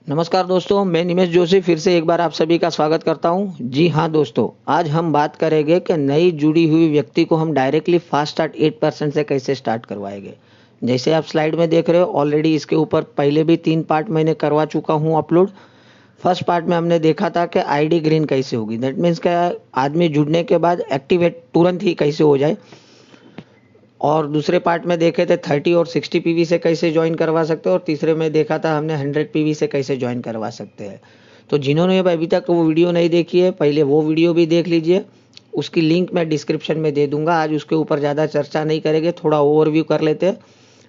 नमस्कार दोस्तों, मैं निमेश जोशी फिर से एक बार आप सभी का स्वागत करता हूं। जी हाँ दोस्तों, आज हम बात करेंगे कि नई जुड़ी हुई व्यक्ति को हम डायरेक्टली फास्ट स्टार्ट 8% से कैसे स्टार्ट करवाएंगे। जैसे आप स्लाइड में देख रहे हो, ऑलरेडी इसके ऊपर पहले भी 3 पार्ट मैंने करवा चुका हूं अपलोड। फर्स्ट पार्ट में हमने देखा था कि आईडी ग्रीन कैसे होगी, दैट मीन्स क्या, आदमी जुड़ने के बाद एक्टिवेट तुरंत ही कैसे हो जाए। और दूसरे पार्ट में देखे थे 30 और 60 पीवी से कैसे ज्वाइन करवा सकते हैं, और तीसरे में देखा था हमने 100 पीवी से कैसे ज्वाइन करवा सकते हैं। तो जिन्होंने अभी तक वो वीडियो नहीं देखी है, पहले वो वीडियो भी देख लीजिए। उसकी लिंक मैं डिस्क्रिप्शन में दे दूंगा। आज उसके ऊपर ज़्यादा चर्चा नहीं करेंगे, थोड़ा ओवरव्यू कर लेते हैं।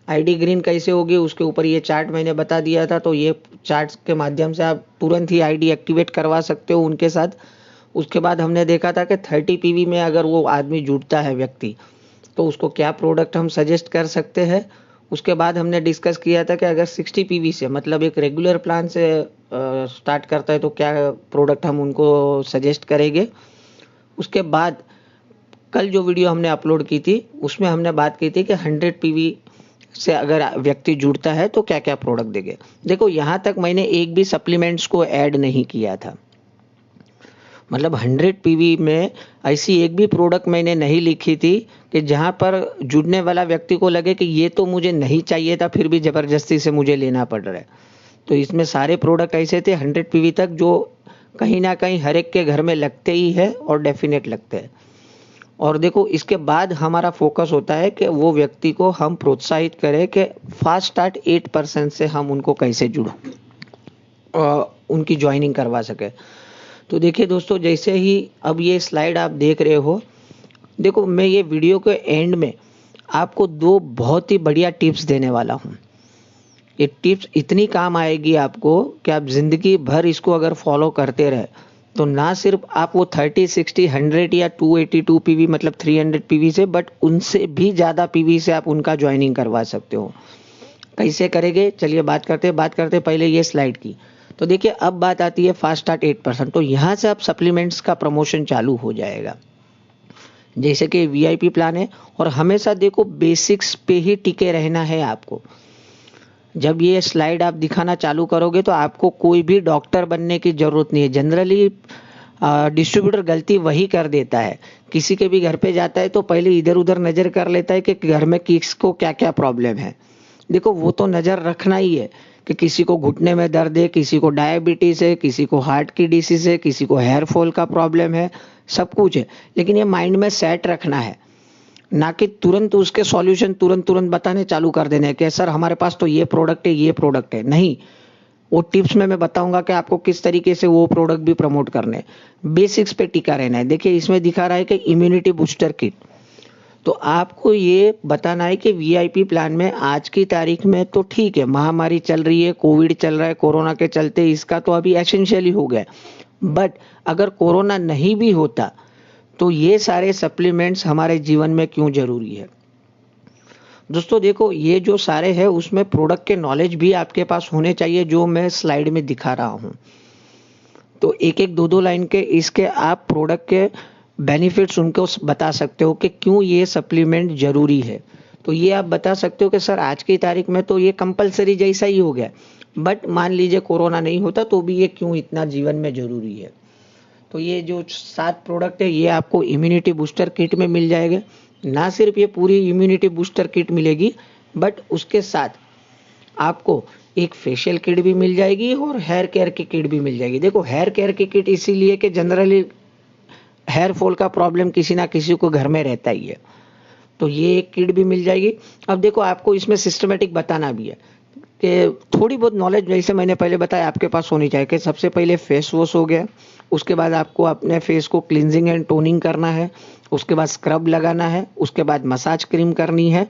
आईडी ग्रीन कैसे होगी उसके ऊपर ये चार्ट मैंने बता दिया था, तो ये चार्ट के माध्यम से आप तुरंत ही आईडी एक्टिवेट करवा सकते हो उनके साथ। उसके बाद हमने देखा था कि 30 पीवी में अगर वो आदमी जुड़ता है व्यक्ति, तो उसको क्या प्रोडक्ट हम सजेस्ट कर सकते हैं। उसके बाद हमने डिस्कस किया था कि अगर 60 पीवी से, मतलब एक रेगुलर प्लान से स्टार्ट करता है, तो क्या प्रोडक्ट हम उनको सजेस्ट करेंगे। उसके बाद कल जो वीडियो हमने अपलोड की थी उसमें हमने बात की थी कि 100 पीवी से अगर व्यक्ति जुड़ता है तो क्या क्या प्रोडक्ट देंगे। देखो, यहाँ तक मैंने एक भी सप्लीमेंट्स को ऐड नहीं किया था, मतलब 100 पीवी में ऐसी एक भी प्रोडक्ट मैंने नहीं लिखी थी कि जहाँ पर जुड़ने वाला व्यक्ति को लगे कि ये तो मुझे नहीं चाहिए था, फिर भी ज़बरदस्ती से मुझे लेना पड़ रहा है। तो इसमें सारे प्रोडक्ट ऐसे थे 100 पीवी तक, जो कहीं ना कहीं हर एक के घर में लगते ही है और डेफिनेट लगते हैं। और देखो, इसके बाद हमारा फोकस होता है कि वो व्यक्ति को हम प्रोत्साहित करें कि फास्ट स्टार्ट 8% से हम उनको कैसे उनकी ज्वाइनिंग करवा सके। तो देखिए दोस्तों, जैसे ही अब ये स्लाइड आप देख रहे हो, देखो मैं ये वीडियो के एंड में आपको 2 बहुत ही बढ़िया टिप्स देने वाला हूँ। ये टिप्स इतनी काम आएगी आपको कि आप ज़िंदगी भर इसको अगर फॉलो करते रहे, तो ना सिर्फ आप वो 30, 60, 100 या 282 पीवी, मतलब 300 पीवी से, बट उनसे भी ज़्यादा पीवी से आप उनका ज्वाइनिंग करवा सकते हो। कैसे करेंगे, चलिए बात करते पहले ये स्लाइड की। तो देखिए, अब बात आती है फास्ट स्टार्ट 8%। तो यहाँ से आप सप्लीमेंट्स का प्रमोशन चालू हो जाएगा। जैसे कि वीआईपी प्लान है, और हमेशा देखो बेसिक्स पे ही टिके रहना है आपको। जब ये स्लाइड आप दिखाना चालू करोगे तो आपको कोई भी डॉक्टर बनने की जरूरत नहीं है। जनरली डिस्ट्रीब्यूटर गलती वही कर देता है, किसी के भी घर पे जाता है तो पहले इधर उधर नज़र कर लेता है कि घर में किसको क्या क्या प्रॉब्लम है। देखो, वो तो नज़र रखना ही है कि किसी को घुटने में दर्द है, किसी को डायबिटीज़ है, किसी को हार्ट की डिसीज है, किसी को हेयर फॉल का प्रॉब्लम है, सब कुछ है। लेकिन ये माइंड में सेट रखना है, ना कि तुरंत उसके सॉल्यूशन तुरंत तुरंत बताने चालू कर देने कि सर हमारे पास तो ये प्रोडक्ट है, ये प्रोडक्ट है। नहीं, वो टिप्स में मैं बताऊंगा कि आपको किस तरीके से वो प्रोडक्ट भी प्रमोट करने, बेसिक्स पे टिका रहना है। देखिए, इसमें दिखा रहा है कि इम्यूनिटी बूस्टर किट। तो आपको ये बताना है कि वीआईपी प्लान में आज की तारीख में तो ठीक है, महामारी चल रही है, कोविड चल रहा है, कोरोना के चलते इसका तो अभी एसेंशियल ही हो गया। बट अगर कोरोना नहीं भी होता तो ये सारे सप्लीमेंट्स हमारे जीवन में क्यों जरूरी है। दोस्तों देखो, ये जो सारे हैं उसमें प्रोडक्ट के नॉलेज भी आपके पास होने चाहिए, जो मैं स्लाइड में दिखा रहा हूँ। तो एक एक दो दो लाइन के इसके आप प्रोडक्ट के बेनिफिट्स उनको बता सकते हो कि क्यों ये सप्लीमेंट जरूरी है। तो ये आप बता सकते हो कि सर आज की तारीख में तो ये कंपलसरी जैसा ही हो गया, बट मान लीजिए कोरोना नहीं होता तो भी ये क्यों इतना जीवन में जरूरी है। तो ये जो 7 प्रोडक्ट है ये आपको इम्यूनिटी बूस्टर किट में मिल जाएगा। ना सिर्फ ये पूरी इम्यूनिटी बूस्टर किट मिलेगी, बट उसके साथ आपको एक फेशियल किट भी मिल जाएगी और हेयर केयर की किट भी मिल जाएगी। देखो, हेयर केयर की किट इसीलिए कि जनरली हेयर फॉल का प्रॉब्लम किसी ना किसी को घर में रहता ही है, तो ये एक किट भी मिल जाएगी। अब देखो, आपको इसमें सिस्टमेटिक बताना भी है कि थोड़ी बहुत नॉलेज जैसे मैंने पहले बताया आपके पास होनी चाहिए। कि सबसे पहले फेस वॉश हो गया, उसके बाद आपको अपने फेस को क्लींजिंग एंड टोनिंग करना है, उसके बाद स्क्रब लगाना है, उसके बाद मसाज क्रीम करनी है,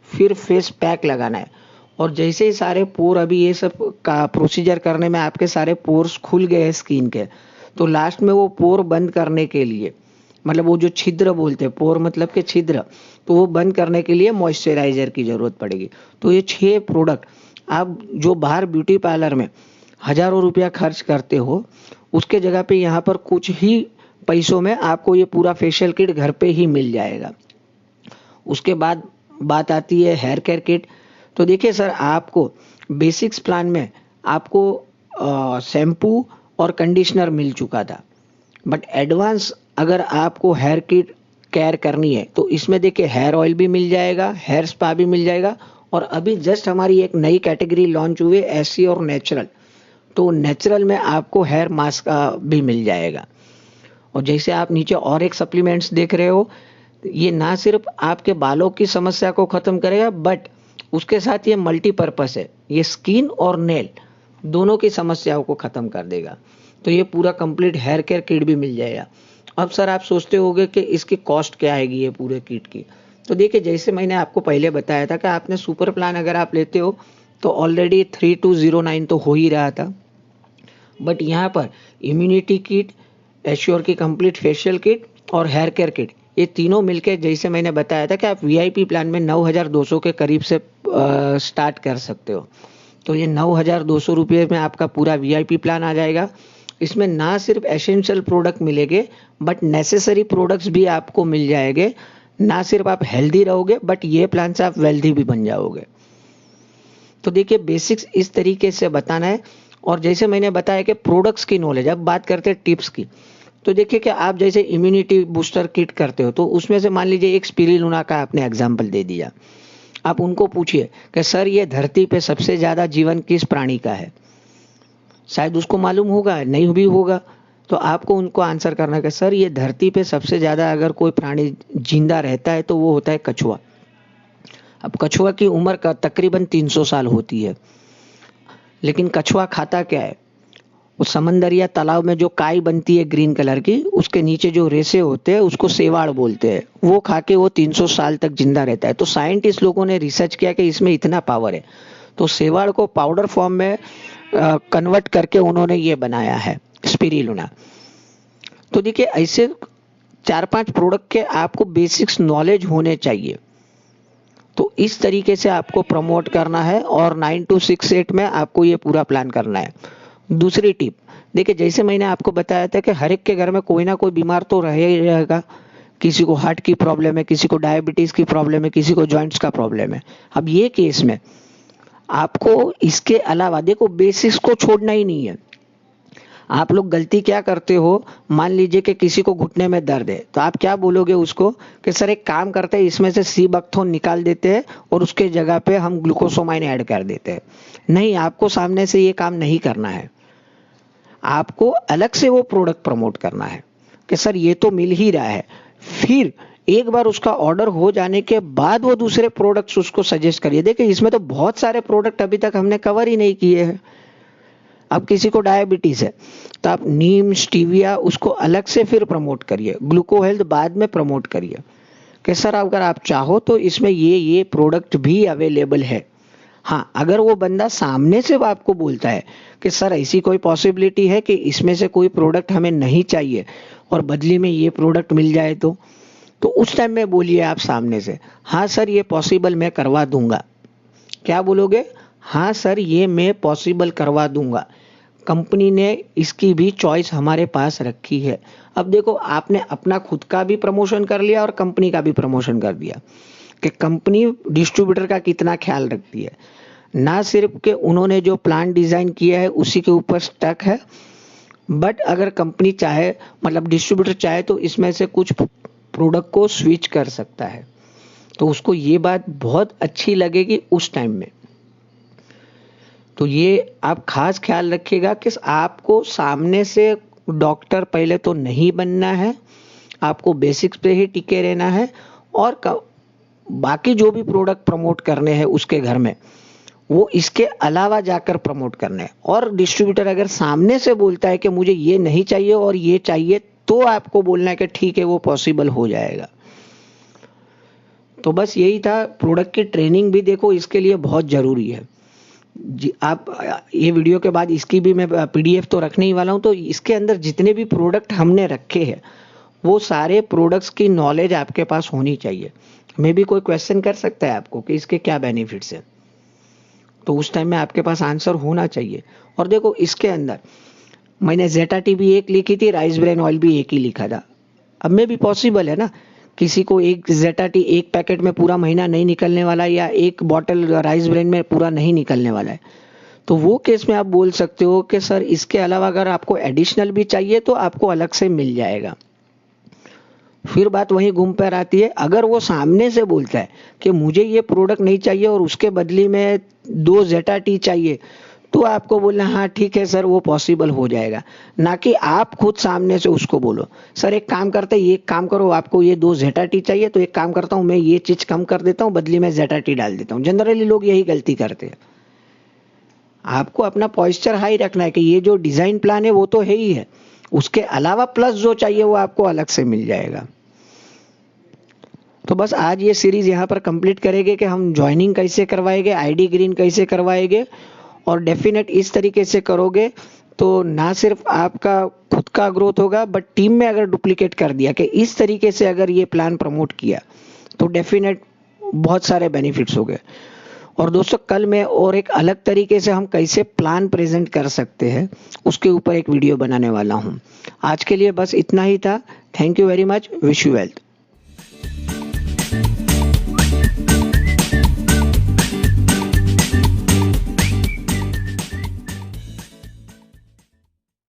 फिर फेस पैक लगाना है। और जैसे ही सारे पोर, अभी ये सब का प्रोसीजर करने में आपके सारे पोर्स खुल गए हैं स्किन के, तो लास्ट में वो पोर बंद करने के लिए, मतलब वो जो छिद्र बोलते हैं, पोर मतलब के छिद्र, तो वो बंद करने के लिए मॉइस्चराइजर की जरूरत पड़ेगी। तो ये 6 प्रोडक्ट आप जो बाहर ब्यूटी पार्लर में हजारों रुपया खर्च करते हो, उसके जगह पे यहाँ पर कुछ ही पैसों में आपको ये पूरा फेशियल किट घर पे ही मिल जाएगा। उसके बाद बात आती है हेयर केयर किट। तो देखिए सर, आपको बेसिक्स प्लान में आपको शैम्पू और कंडीशनर मिल चुका था। बट एडवांस अगर आपको हेयर की केयर करनी है तो इसमें देखिए हेयर ऑयल भी मिल जाएगा, हेयर स्पा भी मिल जाएगा, और अभी जस्ट हमारी एक नई कैटेगरी लॉन्च हुई है एससी और नेचुरल। तो नेचुरल में आपको हेयर मास्क भी मिल जाएगा। और जैसे आप नीचे और एक सप्लीमेंट्स देख रहे हो, ये ना सिर्फ आपके बालों की समस्या को खत्म करेगा बट उसके साथ ये मल्टीपर्पस है, ये स्किन और नेल दोनों की समस्याओं को खत्म कर देगा। तो ये पूरा कंप्लीट हेयर केयर किट भी मिल जाएगा। अब सर आप सोचते होंगे कि इसकी कॉस्ट क्या आएगी ये पूरे किट की। तो देखिए जैसे मैंने आपको पहले बताया था कि आपने सुपर प्लान अगर आप लेते हो तो ऑलरेडी 3209 तो हो ही रहा था। बट यहाँ पर इम्यूनिटी किट, एश्योर की कंप्लीट फेशियल किट और हेयर केयर किट, ये तीनों मिलके जैसे मैंने बताया था कि आप वीआईपी प्लान में 9200 के करीब से स्टार्ट कर सकते हो। तो ये 9200 रुपये में आपका पूरा वीआईपी प्लान आ जाएगा। इसमें ना सिर्फ एसेंशियल प्रोडक्ट मिलेंगे बट नेसेसरी प्रोडक्ट्स भी आपको मिल जाएंगे। ना सिर्फ आप हेल्दी रहोगे बट ये प्लान से आप वेल्दी भी बन जाओगे। तो देखिए बेसिक्स इस तरीके से बताना है। और जैसे मैंने बताया कि प्रोडक्ट्स की नॉलेज, अब बात करते हैं टिप्स की। तो देखिए कि आप जैसे इम्यूनिटी बूस्टर किट करते हो तो उसमें से मान लीजिए एक स्पिरुलिना का आपने एग्जाम्पल दे दिया। आप उनको पूछिए कि सर ये धरती पे सबसे ज्यादा जीवन किस प्राणी का है, शायद उसको मालूम होगा, नहीं भी होगा। तो आपको उनको आंसर करना है कि सर ये धरती पे सबसे ज्यादा अगर कोई प्राणी जिंदा रहता है तो वो होता है कछुआ। अब कछुआ की उम्र का तकरीबन 300 साल होती है। लेकिन कछुआ खाता क्या है? उस समंदर या तालाब में जो काई बनती है ग्रीन कलर की, उसके नीचे जो रेसे होते हैं उसको सेवाड़ बोलते हैं, वो खा के वो 300 साल तक जिंदा रहता है। तो साइंटिस्ट लोगों ने रिसर्च किया कि इसमें इतना पावर है, तो सेवाड़ को पाउडर फॉर्म में कन्वर्ट करके उन्होंने ये बनाया है स्पिरुलिना। तो देखिए ऐसे 4-5 प्रोडक्ट के आपको बेसिक्स नॉलेज होने चाहिए। तो इस तरीके से आपको प्रमोट करना है और 9268 में आपको ये पूरा प्लान करना है। दूसरी टिप देखिए, जैसे मैंने आपको बताया था कि हर एक के घर में कोई ना कोई बीमार तो रहे ही रहेगा। किसी को हार्ट की प्रॉब्लम है, किसी को डायबिटीज की प्रॉब्लम है, किसी को जॉइंट्स का प्रॉब्लम है। अब ये केस में आपको इसके अलावा देखो बेसिक्स को छोड़ना ही नहीं है। आप लोग गलती क्या करते हो, मान लीजिए कि किसी को घुटने में दर्द है तो आप क्या बोलोगे उसको कि सर एक काम करते हैं, इसमें से सीबैक्थोन निकाल देते हैं और उसके जगह पे हम ग्लूकोसामाइन ऐड कर देते हैं। नहीं, आपको सामने से ये काम नहीं करना है। आपको अलग से वो प्रोडक्ट प्रमोट करना है कि सर ये तो मिल ही रहा है। फिर एक बार उसका ऑर्डर हो जाने के बाद वो दूसरे प्रोडक्ट्स उसको सजेस्ट करिए। देखिए इसमें तो बहुत सारे प्रोडक्ट अभी तक हमने कवर ही नहीं किए हैं। अब किसी को डायबिटीज है तो आप नीम, स्टीविया उसको अलग से फिर प्रमोट करिए, ग्लूको हेल्थ बाद में प्रमोट करिए कि सर अगर आप चाहो तो इसमें ये प्रोडक्ट भी अवेलेबल है। हाँ, अगर वो बंदा सामने से आपको बोलता है कि सर ऐसी कोई पॉसिबिलिटी है कि इसमें से कोई प्रोडक्ट हमें नहीं चाहिए और बदली में ये प्रोडक्ट मिल जाए, तो उस टाइम में बोलिए आप सामने से, हाँ सर ये पॉसिबल मैं करवा दूंगा। क्या बोलोगे? हाँ सर ये मैं पॉसिबल करवा दूंगा। कंपनी ने इसकी भी चॉइस हमारे पास रखी है। अब देखो आपने अपना खुद का भी प्रमोशन कर लिया और कंपनी का भी प्रमोशन कर दिया कि कंपनी डिस्ट्रीब्यूटर का कितना ख्याल रखती है। ना सिर्फ कि उन्होंने जो प्लान डिजाइन किया है उसी के ऊपर स्टक है, बट अगर कंपनी चाहे, मतलब डिस्ट्रीब्यूटर चाहे तो इसमें से कुछ प्रोडक्ट को स्विच कर सकता है। तो उसको ये बात बहुत अच्छी लगेगी उस टाइम में। तो ये आप खास ख्याल रखिएगा कि आपको सामने से डॉक्टर पहले तो नहीं बनना है, आपको बेसिक्स पे ही टिके रहना है और बाकी जो भी प्रोडक्ट प्रमोट करने हैं उसके घर में वो इसके अलावा जाकर प्रमोट करना है। और डिस्ट्रीब्यूटर अगर सामने से बोलता है कि मुझे ये नहीं चाहिए और ये चाहिए, तो आपको बोलना है कि ठीक है वो पॉसिबल हो जाएगा। तो बस यही था। प्रोडक्ट की ट्रेनिंग भी देखो इसके लिए बहुत जरूरी है। आप ये वीडियो के बाद इसकी भी मैं पीडीएफ तो रखने ही वाला हूं। तो इसके अंदर जितने भी प्रोडक्ट हमने रखे हैं वो सारे प्रोडक्ट्स की नॉलेज आपके पास होनी चाहिए। मे भी कोई क्वेश्चन कर सकता है आपको कि इसके क्या बेनिफिट्स हैं, तो उस टाइम में आपके पास आंसर होना चाहिए। और देखो इसके अंदर मैंने जेटा टी भी एक लिखी थी, राइस ब्रेन ऑयल भी एक ही लिखा था। अब में भी पॉसिबल है ना, किसी को एक जेटा टी एक पैकेट में पूरा महीना नहीं निकलने वाला, या एक बॉटल राइस ब्रेन में पूरा नहीं निकलने वाला है। तो वो केस में आप बोल सकते हो कि सर इसके अलावा अगर आपको एडिशनल भी चाहिए तो आपको अलग से मिल जाएगा। फिर बात वहीं घूम कर आती है, अगर वो सामने से बोलता है कि मुझे ये प्रोडक्ट नहीं चाहिए और उसके बदले में 2 जेटा टी चाहिए, तो आपको बोलना हाँ ठीक है सर वो पॉसिबल हो जाएगा, ना कि आप खुद सामने से उसको बोलो सर एक काम करते हैं, ये काम करो, आपको ये 2 जेटा टी चाहिए तो एक काम करता हूँ मैं ये चीज कम कर देता हूँ, बदले में जेटा टी डाल देता हूँ। जनरली लोग यही गलती करते हैं। आपको अपना पॉइस्चर हाई रखना है कि ये जो डिजाइन प्लान है वो तो है ही है, उसके अलावा प्लस जो चाहिए वो आपको अलग से मिल जाएगा। तो बस आज ये सीरीज यहाँ पर कंप्लीट करेंगे कि हम ज्वाइनिंग कैसे करवाएंगे, आईडी ग्रीन कैसे करवाएंगे, और डेफिनेट इस तरीके से करोगे तो ना सिर्फ आपका खुद का ग्रोथ होगा बट टीम में अगर डुप्लीकेट कर दिया कि इस तरीके से अगर ये प्लान प्रमोट किया तो डेफिनेट बहुत सारे बेनिफिट्स हो गए। और दोस्तों कल मैं और एक अलग तरीके से हम कैसे प्लान प्रेजेंट कर सकते हैं उसके ऊपर एक वीडियो बनाने वाला हूँ। आज के लिए बस इतना ही था। Thank you very much. Wish you wealth.